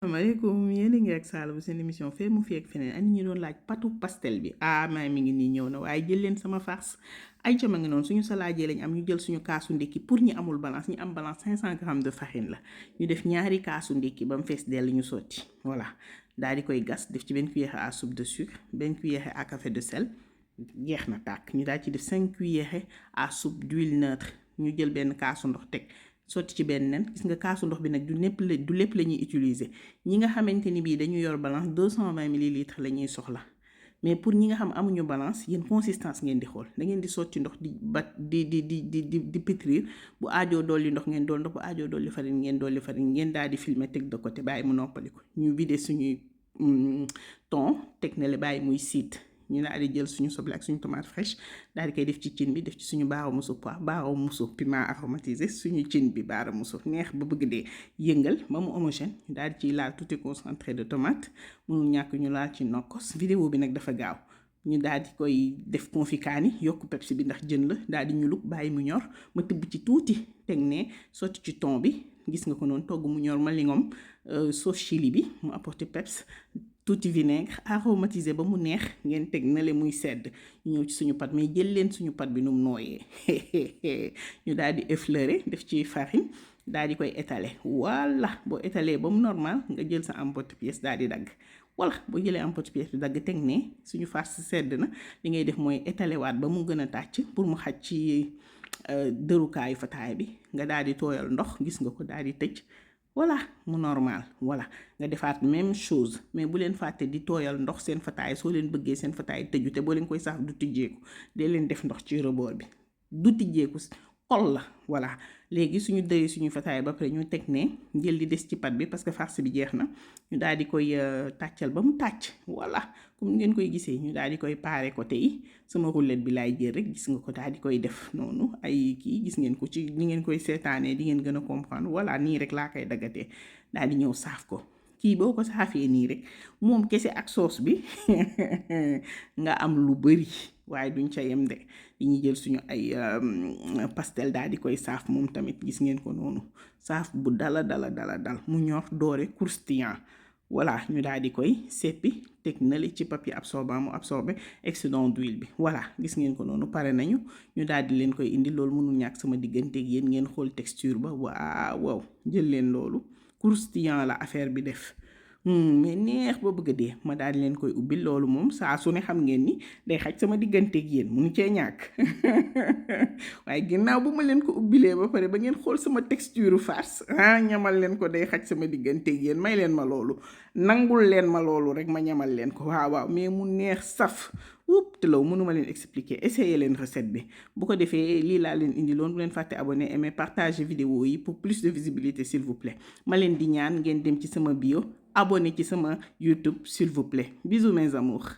asalaamaaleykum yéen a ngi ak Sala bu seen émission fee mu fi ak feneen ani ñu doon laaj patu pastel bi maa mi ngi nii ñëw na waaye jël leen sama farce ay ca ma ngi noonu suñu salaajee lañ am ñu jël suñu kaasu ndékki pour ñi amul balance ñi am balance 500 grammes de farine la ñu def ñaari kaasu ndékki ba mu fees dell ñu sotti voilà daal di koy gas def ci benn cuillère à soupe de sucre benn cuillère à café de sel jeex na tàkk ñu daal ci def 5 cuillères à soupe d'huile neutre ñu jël benn kaasu ndox teg sotti ci benn nen gis nga kaasu ndox bi nag du lépp la ñuy utiliser ñi nga xamante ni bii dañu yor balance 220 millilitres la ñuy soxla mais pour ñi nga xam amuñu balance yéen consistance ngeen di xool da ngeen di sotti ndox di pétrir bu aajoo dolli ndox ngeen dool ndox bu aajoo dolli farine ngeen daal di filmer teg de côté bàyyi mu noppali ko ñu vider suñuy thon teg na le bàyyi muy siit ñu daal di jël suñu soble ak suñu tomate fraîche daal di koy def ci cin bi def ci suñu baaramusu poivre baaramusu piment aromatisé suñu cin bi baaramusu neex ba bëgg dee yëngal ba mu homogène ñu daal di ciy laal tuuti concentré de tomate mënul ñàkk ñu laal ci nokkos vidéo bi nag dafa gaaw ñu daal di koy def confit kaani yokk pepsi bi ndax jën la daal di ñuluk bàyyi mu ñor ma tibb ci tuuti teg ne sotti ci thon bi gis nga ko noonu togg mu ñor ma lingom sauce chili bi mu apporté peps tuuti vinaigre aromatisé ba mu neex ngeen teg na le muy sedd ñu ñëw ci suñu pat mais jël leen suñu pat bi nu mu nooyee ñu daal di effleurer def ci farine daal di koy étaler voilà boo étaler ba mu normal nga jël sa emporte-pièce daal di dagg voilà boo jëlee emporte-pièce bi dagg teg ne suñu farce sedd na li ngay def mooy étaler waat ba mu gën a tàcc pour mu xaj ci dërukaayu fataay bi nga daal di tooyal ndox gis nga ko daal di tëj voilà mu normal voilà nga defaat même chose mais bu leen fàtte di tooyal ndox seen fataay soo leen bëggee seen fataay tëju te boo leen koy saaf du tijjeeku dee leen def ndox ci rebord bi du tijjeeku xol la voilà léegi suñu dëyee suñu fataay ba pare ñu teg ne jël li des ci pat bi parce que farce bi jeex na ñu daal di koy tàccal ba mu tàcc voilà comme ngeen koy gisee ñu daal di koy paare côté yi sama roulette bi laay jël rek gis nga ko daal di koy def noonu ay kii gis ngeen ko ci ni ngeen koy seetaanee di ngeen gën a comprendre voilà nii rek laa koy daggatee daal di ñëw saaf ko kii boo ko saafee nii rek moom kese ak sauce bi nga am lu bari waaye duñ ca yem de dañuy jël suñu ay pastel daal di koy saaf moom tamit gis ngeen ko noonu saaf bu dal mu ñor doore croustillant voilà ñu daal di koy seppi teg na li ci papier absorbant mu absorbé excédent d'huile bi voilà gis ngeen ko noonu pare nañu ñu daal di leen koy indi loolu mënul ñàkk sama digganteeg yéen ngeen xool texture ba waaw jël leen loolu croustillant la affaire bi def mais neex ba bëgg a dee ma daal di leen koy ubbil loolu moom saa su ne xam ngeen ni day xaj sama digganteeg yéen munu cee ñàkk waaye ginnaaw bu ma leen ko ubbilee ba pare ba ngeen xool sama texture farce ñamal leen ko day xaj sama digganteeg yéen may leen ma loolu nangul leen ma loolu rek ma ñamal leen ko waaw mais mu neex saf te law mënuma leen expliquer essayez leen recette bi bu ko defee lii laa leen indi loon bu leen fàtte abonné aimer partager vidéo yi pour plus de visibilité s'il vous plaît ma leen di ñaan ngeen dem ci sama bio abonné ci sama YouTube s'il vous plaît bisous mes amours